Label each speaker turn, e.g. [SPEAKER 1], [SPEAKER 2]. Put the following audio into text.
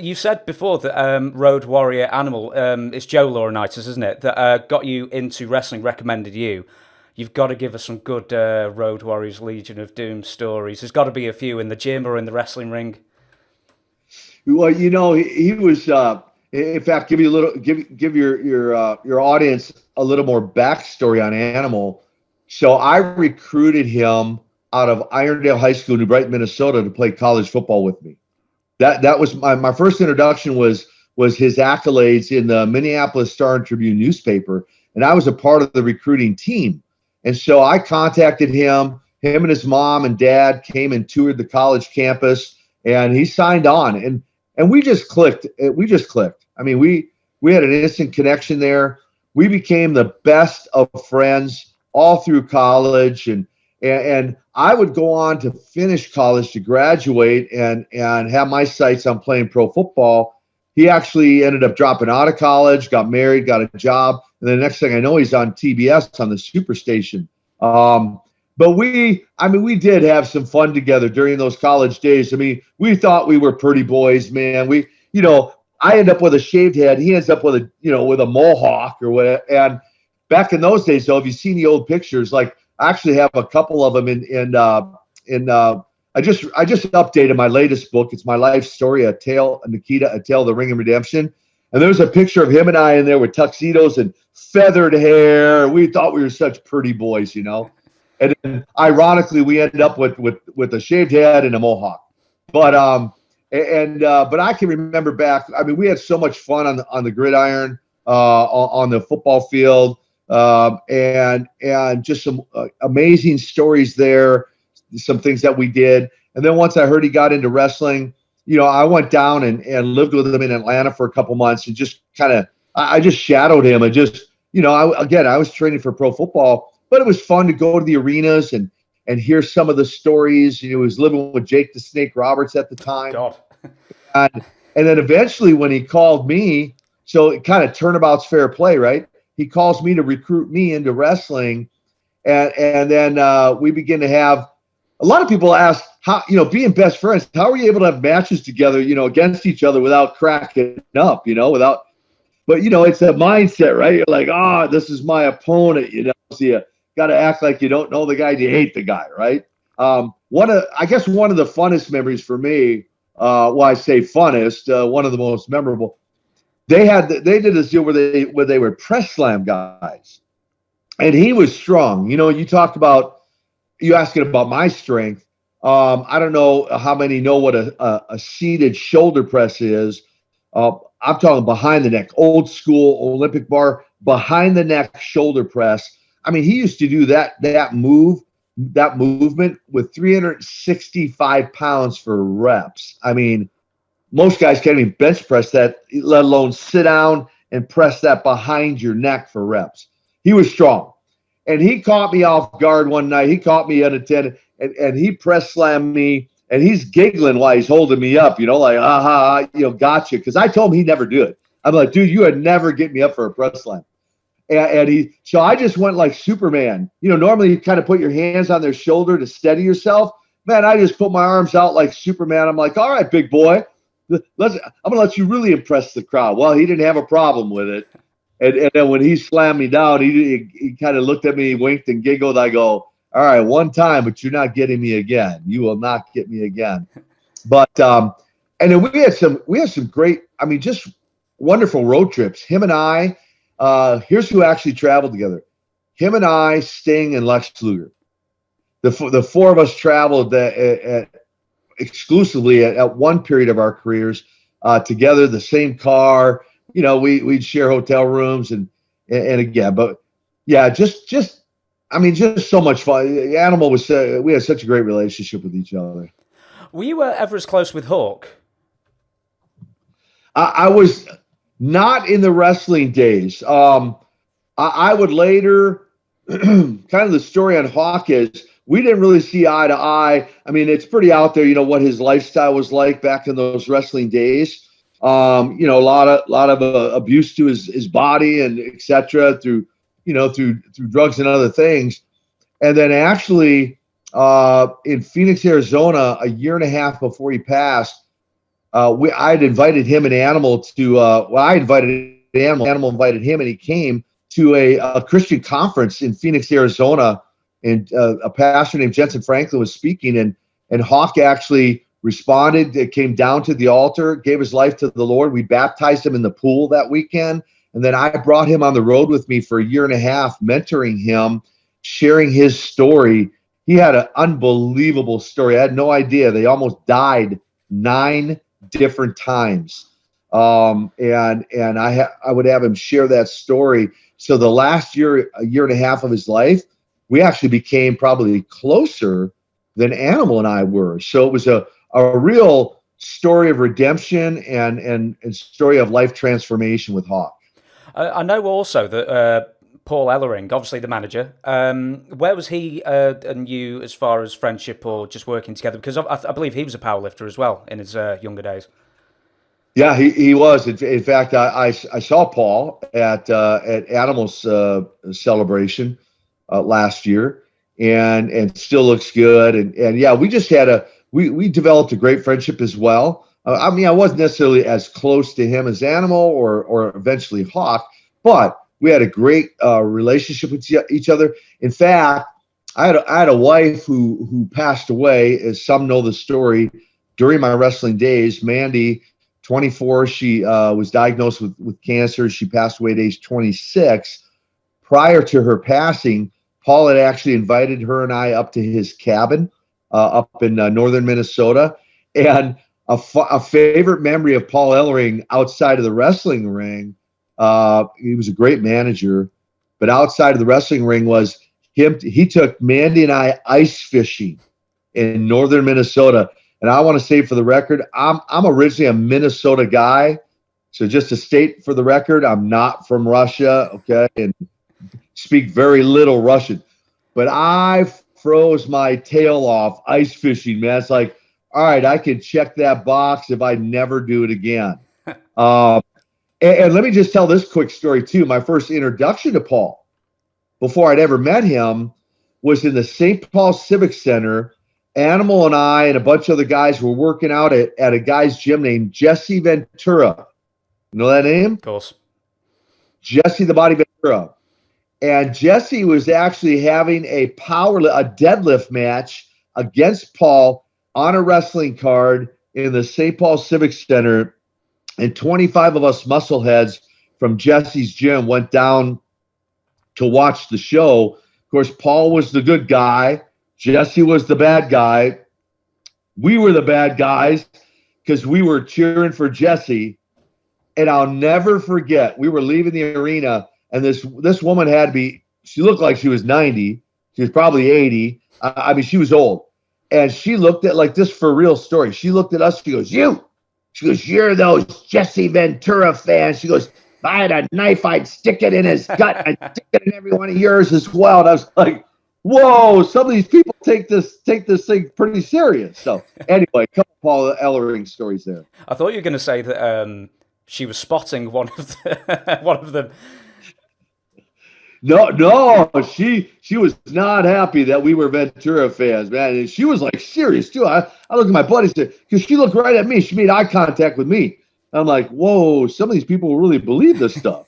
[SPEAKER 1] you said before that Road Warrior Animal, it's Joe Laurinaitis, isn't it, that got you into wrestling, recommended you. You've got to give us some good Road Warriors Legion of Doom stories. There's got to be a few in the gym or in the wrestling ring.
[SPEAKER 2] Well, he was. In fact, give you a little, give your audience a little more backstory on Animal. So I recruited him out of Irondale High School, New Brighton, Minnesota, to play college football with me. That was my first introduction was his accolades in the Minneapolis Star and Tribune newspaper, and I was a part of the recruiting team. And so I contacted him. Him and his mom and dad came and toured the college campus, and he signed on. And we just clicked. We just clicked. I mean, we had an instant connection there. We became the best of friends all through college, and I would go on to finish college, to graduate, and have my sights on playing pro football. He actually ended up dropping out of college, got married, got a job, and the next thing I know, he's on TBS on the Superstation. But we did have some fun together during those college days. I mean, we thought we were pretty boys, man. I end up with a shaved head. He ends up with a mohawk or whatever. And back in those days, though, if you've seen the old pictures, like I actually have a couple of them I just updated my latest book. It's my life story, Nikita, A Tale of the Ring and Redemption. And there's a picture of him and I in there with tuxedos and feathered hair. We thought we were such pretty boys, And then, ironically, we ended up with a shaved head and a mohawk. But I can remember back. I mean, we had so much fun on the gridiron, on the football field, and just some amazing stories there. Some things that we did, and then once I heard he got into wrestling, I went down and lived with him in Atlanta for a couple months, and just I just shadowed him, and just I was training for pro football, but it was fun to go to the arenas and hear some of the stories. He was living with Jake the Snake Roberts at the time.
[SPEAKER 1] God.
[SPEAKER 2] and then eventually when he called me, so it kind of turnabout's fair play, right? He calls me to recruit me into wrestling, and then we begin to have. A lot of people ask how, being best friends, how are you able to have matches together, against each other without cracking up, but it's a mindset, right? You're like, this is my opponent, so you got to act like you don't know the guy, you hate the guy, right? One of the funnest memories for me, I say funnest, one of the most memorable, they did this deal where they were press slam guys, and he was strong. You talked about, you asking about my strength. I don't know how many know what a seated shoulder press is. I'm talking behind the neck, old school Olympic bar, behind the neck shoulder press. I mean, he used to do that movement with 365 pounds for reps. I mean, most guys can't even bench press that, let alone sit down and press that behind your neck for reps. He was strong. And he caught me off guard one night. He caught me unattended, and he press slammed me, and he's giggling while he's holding me up, like, gotcha. Because I told him he'd never do it. I'm like, dude, you would never get me up for a press slam. So I just went like Superman. Normally you kind of put your hands on their shoulder to steady yourself. Man, I just put my arms out like Superman. I'm like, all right, big boy, I'm going to let you really impress the crowd. Well, he didn't have a problem with it. And then when he slammed me down, he kind of looked at me, winked and giggled. I go, all right, one time, but you're not getting me again. You will not get me again. But and then we had some great, I mean, just wonderful road trips. Him and I, here's who actually traveled together. Him and I, Sting and Lex Luger. The four of us traveled exclusively at one period of our careers together, the same car. We'd share hotel rooms and again, but yeah, just so much fun. Animal was, we had such a great relationship with each other.
[SPEAKER 1] Were you ever as close with Hawk?
[SPEAKER 2] I was not in the wrestling days. I would later, kind of the story on Hawk is we didn't really see eye to eye. I mean, it's pretty out there, what his lifestyle was like back in those wrestling days. A lot of abuse to his body and et cetera through drugs and other things. And then actually in Phoenix, Arizona, a year and a half before he passed, I had invited him and Animal to, I invited Animal invited him, and he came to a Christian conference in Phoenix, Arizona, and a pastor named Jensen Franklin was speaking, and Hawk actually responded. It came down to the altar, gave his life to the Lord. We baptized him in the pool that weekend, and then I brought him on the road with me for a year and a half, mentoring him, sharing his story. He had an unbelievable story. I had no idea. They almost died 9 different times. And I would have him share that story. So the last year, a year and a half of his life, we actually became probably closer than Animal and I were. So it was a real story of redemption and story of life transformation with Hawk.
[SPEAKER 1] I know also that Paul Ellering, obviously the manager, where was he and you as far as friendship or just working together? Because I believe he was a powerlifter as well in his younger days.
[SPEAKER 2] Yeah, he was. In fact, I saw Paul at Animal's celebration last year, and still looks good. And yeah, we just had we developed a great friendship as well. I mean, I wasn't necessarily as close to him as Animal or eventually Hawk, but we had a great relationship with each other. In fact, I had a wife who passed away, as some know the story, during my wrestling days. Mandy, 24, she was diagnosed with cancer. She passed away at age 26. Prior to her passing, Paul had actually invited her and I up to his cabin up in northern Minnesota. And a favorite memory of Paul Ellering outside of the wrestling ring, he was a great manager, but outside of the wrestling ring was he took Mandy and I ice fishing in northern Minnesota. And I want to say, for the record, I'm originally a Minnesota guy. So just to state for the record, I'm not from Russia, okay, and speak very little Russian. But I froze my tail off ice fishing, man. It's like, all right, I can check that box if I never do it again. And let me just tell this quick story, too. My first introduction to Paul, before I'd ever met him, was in the St. Paul Civic Center. Animal and I and a bunch of other guys were working out at a guy's gym named Jesse Ventura. You know that name?
[SPEAKER 1] Of course.
[SPEAKER 2] Jesse the Body Ventura. And Jesse was actually having a deadlift match against Paul on a wrestling card in the St. Paul Civic Center. And 25 of us muscleheads from Jesse's gym went down to watch the show. Of course, Paul was the good guy. Jesse was the bad guy. We were the bad guys because we were cheering for Jesse. And I'll never forget, we were leaving the arena, and this woman had to be, she looked like she was 90. She was probably 80. I mean, she was old. And she looked at, like, this for real story. She looked at us. She goes, you. She goes, you're those Jesse Ventura fans. She goes, if I had a knife, I'd stick it in his gut. I'd stick it in every one of yours as well. And I was like, whoa, some of these people take this thing pretty serious. So anyway, a couple Paul Ellering stories there.
[SPEAKER 1] I thought you were going to say that she was spotting one of them.
[SPEAKER 2] No, she was not happy that we were Ventura fans, man. And she was like serious too. I looked at my buddy because she looked right at me. She made eye contact with me. I'm like, whoa, some of these people really believe this stuff.